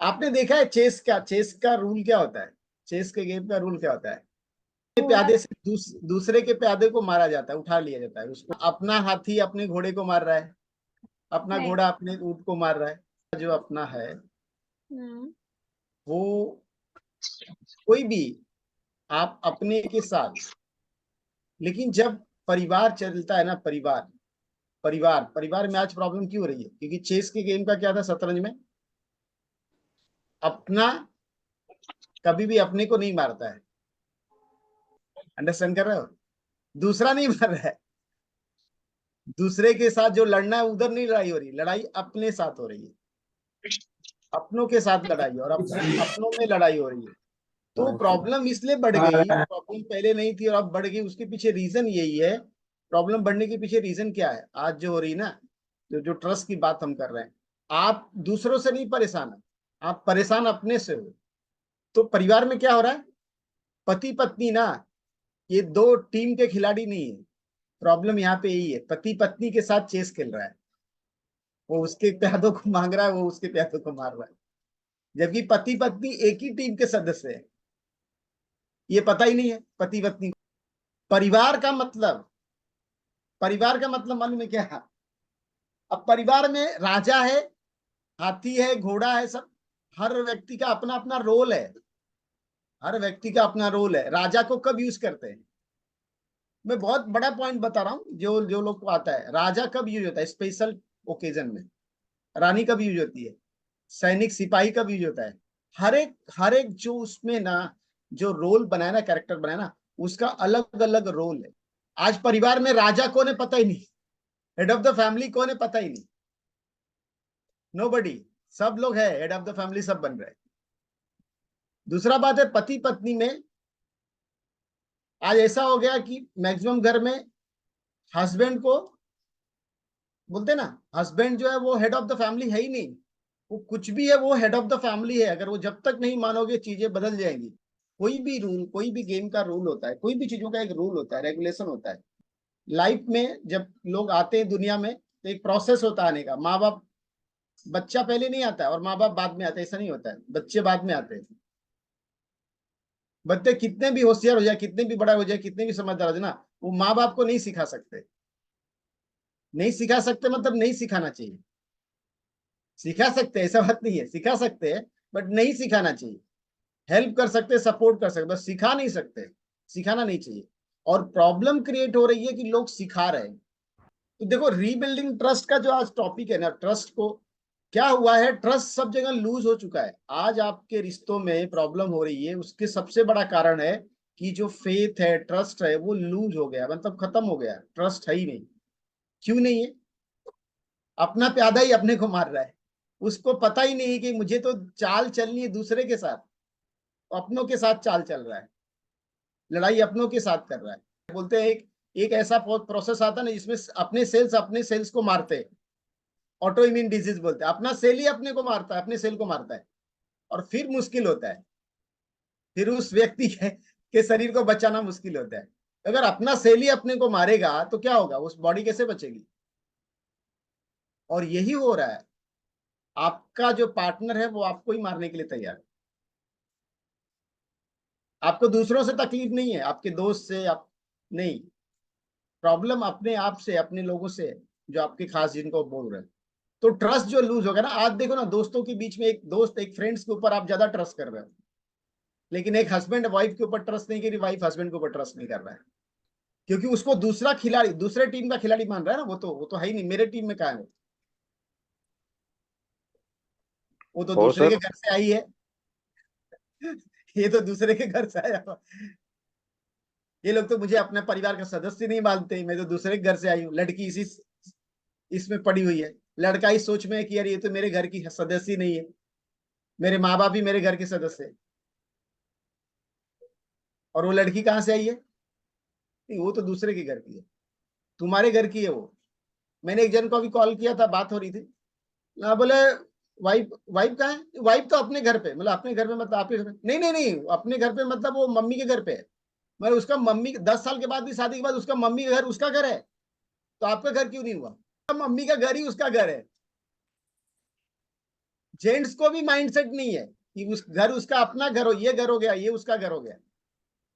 आपने देखा है चेस का रूल क्या होता है? चेस के गेम का रूल क्या होता है? घोड़ा। प्यादे से दूसरे के प्यादे को मारा जाता है, उठा लिया जाता है उसको। अपना हाथी अपने घोड़े को मार रहा है, अपना नहीं। घोड़ा अपने ऊंट को मार रहा है। जो अपना है हम्म। वो कोई भी आप अपने के साथ, लेकिन जब परिवार चलता है ना, परिवार परिवार परिवार में आज प्रॉब्लम क्यों हो रही है? क्योंकि चेस के गेम का क्या था शतरंज में? अपना कभी भी अपने को नहीं मारता है। अंडरस्टैंड कर रहे हो? दूसरा नहीं मार रहा है, दूसरे के साथ जो लड़ना है उधर नहीं लड़ाई हो रही, लड़ाई अपने साथ हो रही है। अपनों के साथ लड़ाई और अपनों में लड़ाई हो रही है। तो प्रॉब्लम इसलिए बढ़ गई, प्रॉब्लम पहले नहीं थी और अब बढ़ गई। उसके पीछे रीजन यही है। प्रॉब्लम बढ़ने के पीछे रीजन क्या है आज जो हो रही ना, जो ट्रस्ट की बात हम कर रहे हैं। आप दूसरों से नहीं परेशान है, आप परेशान अपने से हो। तो परिवार में क्या हो रहा है? पति पत्नी ना, ये दो टीम के खिलाड़ी नहीं है। प्रॉब्लम यहाँ पे यही है, पति पत्नी के साथ चेस खेल रहा है। वो उसके प्यादों को मांग रहा है, वो उसके प्यादों को मार रहा है, जबकि पति पत्नी एक ही टीम के सदस्य है। ये पता ही नहीं है पति पत्नी को। परिवार का मतलब, परिवार का मतलब मालूम है क्या? अब परिवार में राजा है, हाथी है, घोड़ा है, सब। हर व्यक्ति का अपना अपना रोल है। हर व्यक्ति का अपना रोल है। राजा को कब यूज करते हैं? मैं बहुत बड़ा पॉइंट बता रहा हूं, जो जो लोग को आता है। राजा कब यूज होता है? स्पेशल ओकेजन में। रानी कब यूज होती है? सैनिक सिपाही कब यूज होता है? हर एक जो उसमें ना, जो रोल बनाया ना, कैरेक्टर बनाया ना, उसका अलग अलग रोल है। आज परिवार में राजा कौन है पता ही नहीं, हेड ऑफ द फैमिली कौन है पता ही नहीं। नोबडी। सब लोग है हेड ऑफ द फैमिली, सब बन रहे हैं। दूसरा बात है पति पत्नी में। आज ऐसा हो गया कि मैक्सिमम घर में हस्बैंड को बोलते ना, हस्बैंड जो है वो हेड ऑफ द फैमिली है ही नहीं। वो कुछ भी है, वो हेड ऑफ द फैमिली है। अगर वो जब तक नहीं मानोगे चीजें बदल जाएंगी। कोई भी रूल, कोई भी गेम का रूल होता है, कोई भी चीजों का एक रूल होता है, रेगुलेशन होता है। लाइफ में जब लोग आते हैं दुनिया में, तो एक प्रोसेस होता है आने का। माँ बाप, बच्चा पहले नहीं आता है और माँ बाप बाद में आते हैं, ऐसा नहीं होता है। बच्चे बाद में आते हैं। बच्चे कितने भी होशियार हो जाए, कितने भी बड़ा हो जाए, कितने भी समझदार हो जाए ना, वो माँ बाप को नहीं सिखा सकते। नहीं सिखा सकते मतलब नहीं सिखाना चाहिए। सिखा सकते हैं, ऐसा बात नहीं है, सिखा सकते हैं, बट नहीं सिखाना चाहिए। हेल्प कर सकते, सपोर्ट कर सकते, बस सिखा नहीं सकते। सिखाना नहीं चाहिए। और प्रॉब्लम क्रिएट हो रही है कि लोग सिखा रहे हैं। तो देखो, रीबिल्डिंग ट्रस्ट का जो आज टॉपिक है ना, ट्रस्ट को क्या हुआ है, ट्रस्ट सब जगह लूज हो चुका है। आज आपके रिश्तों में प्रॉब्लम हो रही है, उसके सबसे बड़ा कारण है कि जो फेथ है, ट्रस्ट है, वो लूज हो गया, मतलब खत्म हो गया। ट्रस्ट है ही नहीं। क्यों नहीं है? अपना प्यादा ही अपने को मार रहा है। उसको पता ही नहीं कि मुझे तो चाल चलनी है दूसरे के साथ, तो अपनों के साथ चाल चल रहा है। लड़ाई अपनों के साथ कर रहा है। बोलते हैं एक एक ऐसा प्रोसेस आता है ना, जिसमें अपने सेल्स को मारते हैं। ऑटो इम्यून डिजीज बोलते हैं। अपना सेल ही अपने को मारता है, अपने सेल को मारता है। और फिर मुश्किल होता है, फिर उस व्यक्ति के शरीर को बचाना मुश्किल होता है। अगर अपना सेल ही अपने को मारेगा तो क्या होगा? उस बॉडी कैसे बचेगी? और यही हो रहा है। आपका जो पार्टनर है वो आपको ही मारने के लिए तैयार है। आपको दूसरों से तकलीफ नहीं है, आपके दोस्त से, आप नहीं। प्रॉब्लम अपने आप से, अपने लोगों से, जो आपके खास, जिनको बोल रहे हैं। तो ट्रस्ट जो लूज हो गया ना, आज देखो ना, दोस्तों के बीच में, एक दोस्त एक फ्रेंड्स के ऊपर आप ज्यादा ट्रस्ट कर रहे हो, लेकिन एक हस्बैंड वाइफ के ऊपर ट्रस्ट नहीं कर रही, वाइफ हस्बैंड के ऊपर ट्रस्ट नहीं कर रहा है। क्योंकि उसको दूसरा खिलाड़ी, दूसरे टीम का खिलाड़ी मान रहा है ना। वो तो है ही नहीं, मेरे टीम में कहा है वो तो और दूसरे सर। के घर से आई है। ये तो दूसरे के घर से आया। ये लोग तो मुझे अपने परिवार का सदस्य नहीं मानते, मैं तो दूसरे के घर से आई हूँ। लड़की इसी इसमें पड़ी हुई है। लड़का इस सोच में है कि यार ये तो मेरे घर की सदस्य ही नहीं है, मेरे माँ बाप ही मेरे घर के सदस्य है। और वो लड़की कहाँ से आई है? नहीं, वो तो दूसरे के घर की है, तुम्हारे घर की है वो। मैंने एक जन को अभी कॉल किया था, बात हो रही थी ना, बोले वाइफ वाइफ कहाँ है? वाइफ तो अपने घर पे। मतलब अपने घर पे मतलब आपके घर पे? नहीं नहीं नहीं, अपने घर पे मतलब वो मम्मी के घर पे है। मैं उसका मम्मी 10 साल के बाद भी, शादी के बाद, उसका मम्मी का घर उसका घर है, तो आपका घर क्यों नहीं हुआ? मम्मी का घर ही उसका घर है। जेंट्स को भी माइंडसेट नहीं है कि उस घर उसका अपना घर हो, ये घर हो गया, ये उसका घर हो गया,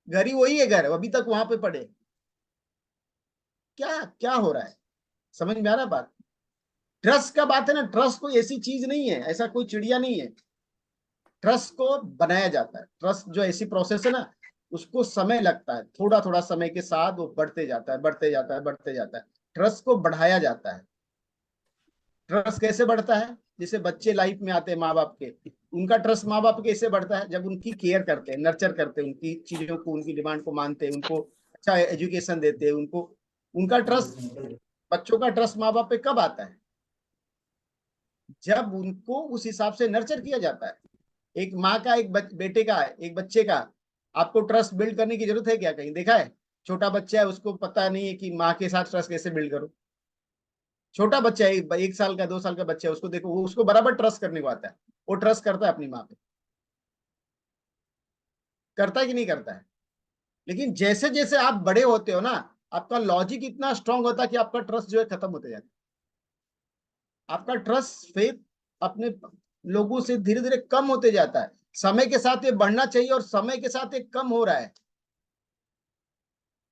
घर ही वही है, घर अभी तक वहां पे पड़े। क्या क्या हो रहा है, समझ में आ रहा है बात? ट्रस्ट का बात है ना, ट्रस्ट कोई ऐसी चीज नहीं है, ऐसा कोई चिड़िया नहीं है। ट्रस्ट को बनाया जाता है, ट्रस्ट जो ऐसी प्रोसेस है ना, उसको समय लगता है, थोड़ा थोड़ा समय के साथ वो बढ़ते जाता है, बढ़ते जाता है, बढ़ते जाता है। ट्रस्ट को बढ़ाया जाता है। ट्रस्ट कैसे बढ़ता है? जैसे बच्चे लाइफ में आते हैं माँ बाप के, उनका ट्रस्ट माँ बाप कैसे बढ़ता है? जब उनकी केयर करते हैं, नर्चर करते हैं, उनकी चीजों को, उनकी डिमांड को मानते हैं, उनको अच्छा एजुकेशन देते हैं, उनको, उनका ट्रस्ट, बच्चों का ट्रस्ट माँ बाप पे कब आता है? जब उनको उस हिसाब से नर्चर किया जाता है। एक माँ का एक बेटे का, एक बच्चे का, आपको ट्रस्ट बिल्ड करने की जरूरत है क्या? कहीं देखा है? छोटा बच्चा है, उसको पता नहीं है कि माँ के साथ ट्रस्ट कैसे बिल्ड करो। छोटा बच्चा है, 1 साल का, 2 साल का बच्चा है, उसको देखो, वो उसको बराबर ट्रस्ट करने को आता है। वो ट्रस्ट करता है अपनी माँ पे, करता है कि नहीं करता है? लेकिन जैसे जैसे आप बड़े होते हो ना, आपका लॉजिक इतना स्ट्रांग होता है कि आपका ट्रस्ट जो है खत्म होते जाता है। आपका ट्रस्ट, फेथ अपने लोगों से धीरे धीरे कम होते जाता है। समय के साथ ये बढ़ना चाहिए और समय के साथ ये कम हो रहा है।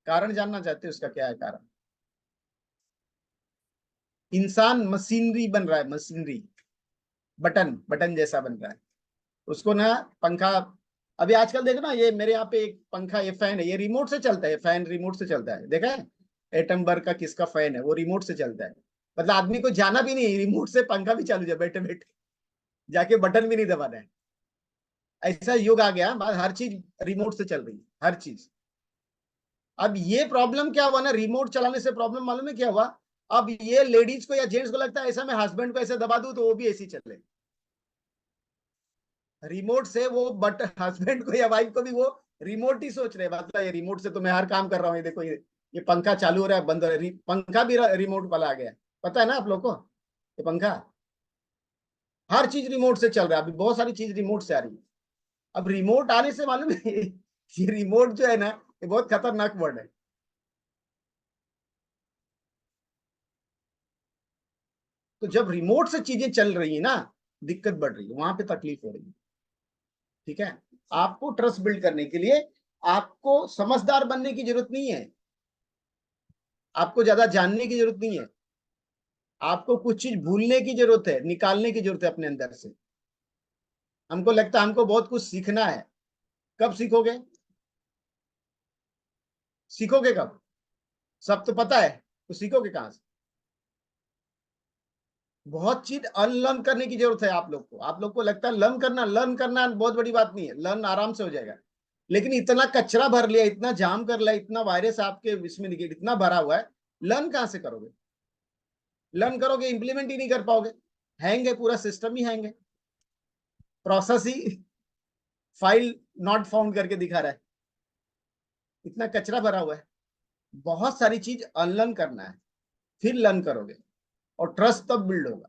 कारण जानना चाहते हो उसका क्या है कारण? इंसान मशीनरी बन रहा है, मशीनरी, बटन बटन जैसा बन रहा है। उसको ना पंखा, अभी आजकल देखो ना, ये मेरे यहाँ पे एक पंखा, ये फैन है, ये रिमोट से चलता है, फैन रिमोट से चलता है, देखा है? एटमबर्ग का किसका फैन है, वो रिमोट से चलता है। मतलब आदमी को जाना भी नहीं, रिमोट से पंखा भी चालू है बैठे बैठे, जाके बटन भी नहीं दबाना है। ऐसा युग आ गया, हर चीज रिमोट से चल रही है, हर चीज। अब ये प्रॉब्लम क्या हुआ ना, रिमोट चलाने से प्रॉब्लम मालूम है क्या हुआ? अब ये लेडीज को या जेंट्स को लगता है ऐसा मैं हस्बैंड को ऐसे दबा दूं तो वो भी ऐसी चले, रिमोट से वो, बट हस्बैंड को या वाइफ को भी वो रिमोट ही सोच रहे हैं। मतलब ये रिमोट से तो मैं हर काम कर रहा हूँ, ये देखो, ये पंखा चालू हो रहा है, बंद हो रहा है, पंखा भी रिमोट वाला आ गया है। पता है ना आप लोग को? ये पंखा, हर चीज रिमोट से चल रहा है, अभी बहुत सारी चीज रिमोट से आ रही है। अब रिमोट आने से मालूम है ये रिमोट जो है ना, ये बहुत खतरनाक वर्ड है। तो जब रिमोट से चीजें चल रही है ना, दिक्कत बढ़ रही है, वहां पे तकलीफ हो रही है। ठीक है? आपको ट्रस्ट बिल्ड करने के लिए आपको समझदार बनने की जरूरत नहीं है, आपको ज्यादा जानने की जरूरत नहीं है, आपको कुछ चीज भूलने की जरूरत है, निकालने की जरूरत है अपने अंदर से। हमको लगता है हमको बहुत कुछ सीखना है। कब सीखोगे? सीखोगे कब? सब तो पता है, तो सीखोगे कहां से? बहुत चीज अनलर्न करने की जरूरत है आप लोग को। आप लोग को लगता है लर्न करना बहुत बड़ी बात नहीं है, लर्न आराम से हो जाएगा। लेकिन इतना कचरा भर लिया, इतना जाम कर लिया, इतना वायरस आपके इसमें इतना भरा हुआ है, लर्न कहां से करोगे? लर्न करोगे, इंप्लीमेंट ही नहीं कर पाओगे। हैंग है, पूरा सिस्टम ही हैंग है, process he file not found करके दिखा रहा है, इतना कचरा भरा हुआ है। बहुत सारी चीज अनलर्न करना है, फिर लर्न करोगे, और ट्रस्ट तब बिल्ड होगा।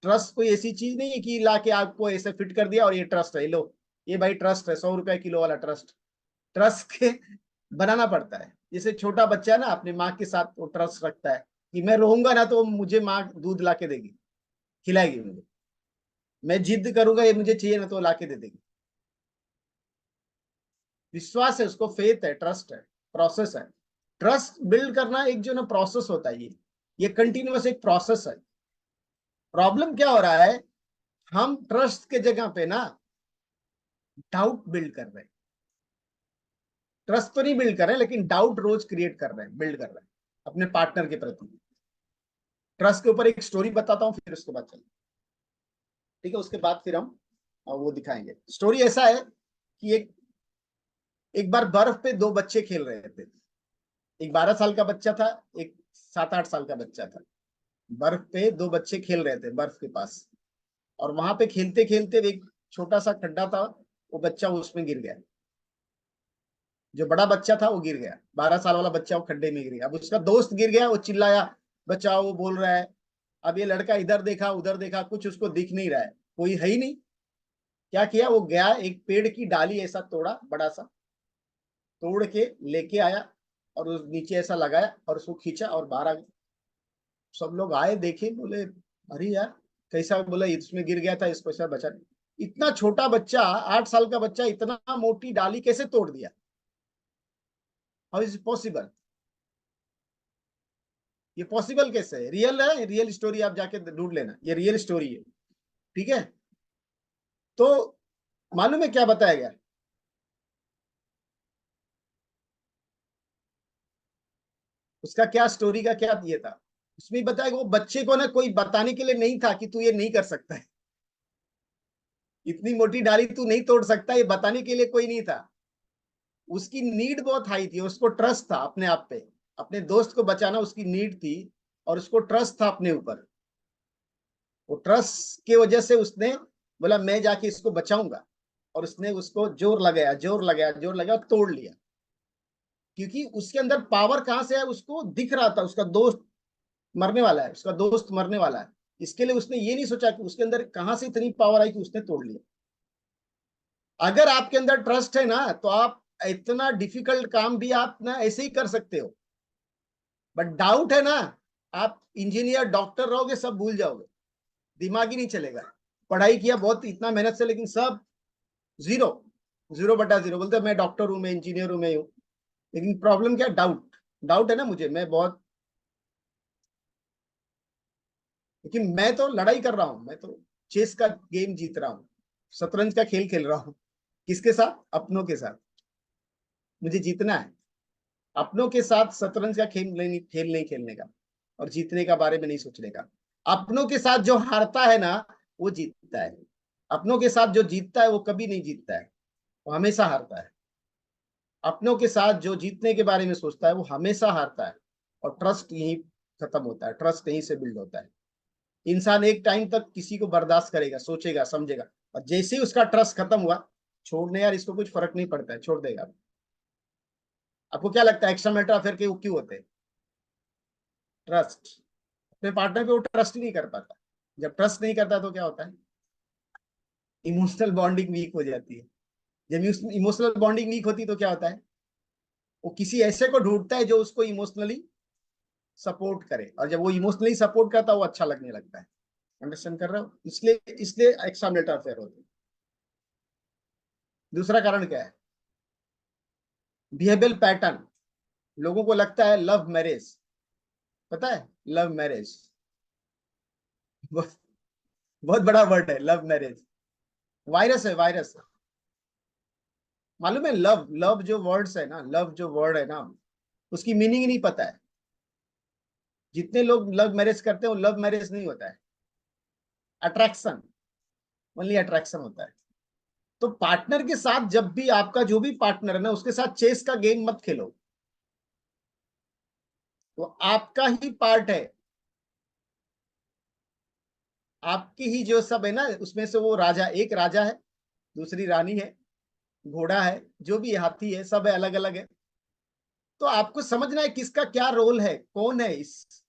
ट्रस्ट कोई ऐसी चीज नहीं है कि ला के आपको ऐसे फिट कर दिया और ये ट्रस्ट है, लो ये भाई ट्रस्ट है, 100 रुपए किलो वाला ट्रस्ट। ट्रस्ट के बनाना पड़ता है। जैसे छोटा बच्चा है ना, अपनी माँ के साथ वो ट्रस्ट रखता है कि मैं रहूंगा ना तो मुझे माँ दूध ला के देगी, खिलाएगी मुझे, मैं जिद करूंगा ये मुझे चाहिए ना तो ला के दे देगी। विश्वास है उसको, फेथ है, ट्रस्ट है, प्रोसेस है। ट्रस्ट बिल्ड करना एक जो ना प्रोसेस होता है, ये कंटिन्यूअस एक प्रोसेस है। प्रॉब्लम क्या हो रहा है, हम ट्रस्ट के जगह पे ना डाउट बिल्ड कर रहे हैं। ट्रस्ट तो नहीं बिल्ड कर रहे हैं, लेकिन डाउट रोज क्रिएट कर रहे हैं, बिल्ड कर रहे हैं अपने पार्टनर के प्रति। ट्रस्ट के ऊपर एक स्टोरी बताता हूँ, फिर उसके बाद चलते, ठीक है? उसके बाद फिर हम वो दिखाएंगे। स्टोरी ऐसा है कि एक बार बर्फ पे दो बच्चे खेल रहे थे। एक 12 साल का बच्चा था, एक 7-8 साल का बच्चा था। बर्फ पे दो बच्चे खेल रहे थे बर्फ के पास, और वहां पे खेलते खेलते एक छोटा सा खड्डा था, वो बच्चा उसमें गिर गया। जो बड़ा बच्चा था वो गिर गया, 12 साल वाला बच्चा वो खड्डे में गिर गया। अब उसका दोस्त गिर गया, वो चिल्लाया बचाओ, वो बोल रहा है। अब ये लड़का इधर देखा उधर देखा, कुछ उसको दिख नहीं रहा है, कोई है ही नहीं। क्या किया, वो गया एक पेड़ की डाली ऐसा तोड़ा, बड़ा सा तोड़ के लेके आया, और उस नीचे ऐसा लगाया और उसको खींचा और बाहर आ गया। सब लोग आए, देखे, बोले अरे यार, कैसा बोला, इसमें गिर गया था, इसको ऐसा बचा नहीं। इतना छोटा बच्चा, 8 साल का बच्चा इतना मोटी डाली कैसे तोड़ दिया? How is possible? ये पॉसिबल कैसे है? रियल है, रियल स्टोरी, आप जाके ढूंढ लेना, ये रियल स्टोरी है। ठीक है, तो मालूम है क्या बताया गया? उसका क्या स्टोरी का क्या ये था, उसमें बताया वो बच्चे को ना कोई बताने के लिए नहीं था कि तू ये नहीं कर सकता है, इतनी मोटी डाली तू नहीं तोड़ सकता, ये बताने के लिए कोई नहीं था। उसकी नीड बहुत हाई थी, उसको ट्रस्ट था अपने आप पे, अपने दोस्त को बचाना उसकी नीड थी, और उसको ट्रस्ट था अपने ऊपर। वो ट्रस्ट की वजह से उसने बोला मैं जाके इसको बचाऊंगा, और उसने उसको जोर लगाया, जोर लगाया, जोर लगाया, तोड़ लिया। क्योंकि उसके अंदर पावर कहां से है, उसको दिख रहा था उसका दोस्त मरने वाला है, उसका दोस्त मरने वाला है। इसके लिए उसने ये नहीं सोचा कि उसके अंदर कहां से इतनी पावर आई कि उसने तोड़ लिया। अगर आपके अंदर ट्रस्ट है ना, तो आप इतना डिफिकल्ट काम भी आप ना ऐसे ही कर सकते हो। बट डाउट है ना, आप इंजीनियर डॉक्टर रहोगे, सब भूल जाओगे, दिमाग ही नहीं चलेगा। पढ़ाई किया बहुत, इतना मेहनत से, लेकिन सब जीरो, 0/0। बोलते मैं डॉक्टर हूं, मैं इंजीनियर हूं, मैं हूं, लेकिन प्रॉब्लम क्या? डाउट। डाउट है ना मुझे, मैं बहुत, लेकिन मैं तो लड़ाई कर रहा हूं, मैं तो चेस का गेम जीत रहा हूं, शतरंज का खेल खेल रहा हूं। किसके साथ? अपनों के साथ। मुझे जीतना है, अपनों के साथ शतरंज का खेल नहीं खेलने का, और जीतने का बारे में नहीं सोचने का। अपनों के साथ जो हारता है ना, वो जीतता है। अपनों के साथ जो जीतता है वो कभी नहीं जीतता है, वो हमेशा हारता है। अपनों के साथ जो जीतने के बारे में सोचता है वो हमेशा हारता है। और ट्रस्ट यहीं खत्म होता है, ट्रस्ट यहीं से बिल्ड होता है। इंसान एक टाइम तक किसी को बर्दाश्त करेगा, सोचेगा, समझेगा, और जैसे ही उसका ट्रस्ट खत्म हुआ, छोड़ने यार इसको कुछ फर्क नहीं पड़ता है, छोड़ देगा। आपको क्या लगता है एक्स्ट्रा मैरिटल अफेयर के क्यों होते हैं? ट्रस्ट। अपने पार्टनर पे वो ट्रस्ट ही नहीं कर पाता। जब ट्रस्ट नहीं करता तो क्या होता है? इमोशनल बॉन्डिंग वीक हो जाती है। जब इमोशनल बॉन्डिंग वीक होती है तो क्या होता है? वो किसी ऐसे को ढूंढता है जो उसको इमोशनली सपोर्ट करे, और जब वो इमोशनली सपोर्ट करता है वो अच्छा लगने लगता है। अंडरस्टैंड कर रहे हो? इसलिए इसलिए एक्स्ट्रा मैरिटल अफेयर होते हैं। दूसरा कारण क्या है? Behavioural pattern. लोगों को लगता है लव मैरिज, पता है लव मैरिज बहुत, बहुत बड़ा वर्ड है लव मैरिज, वायरस है, वायरस है। मालूम है लव, लव जो वर्ड्स है ना, लव जो वर्ड है ना, उसकी मीनिंग ही नहीं पता है। जितने लोग लव मैरिज करते हैं वो लव मैरिज नहीं होता है, अट्रैक्शन, ओनली अट्रैक्शन होता है। तो पार्टनर के साथ जब भी आपका जो भी पार्टनर है ना, उसके साथ चेस का गेम मत खेलो। वो आपका ही पार्ट है, आपकी ही जो सब है ना, उसमें से वो राजा, एक राजा है, दूसरी रानी है, घोड़ा है, जो भी हाथी है, सब है, अलग अलग है। तो आपको समझना है किसका क्या रोल है, कौन है इस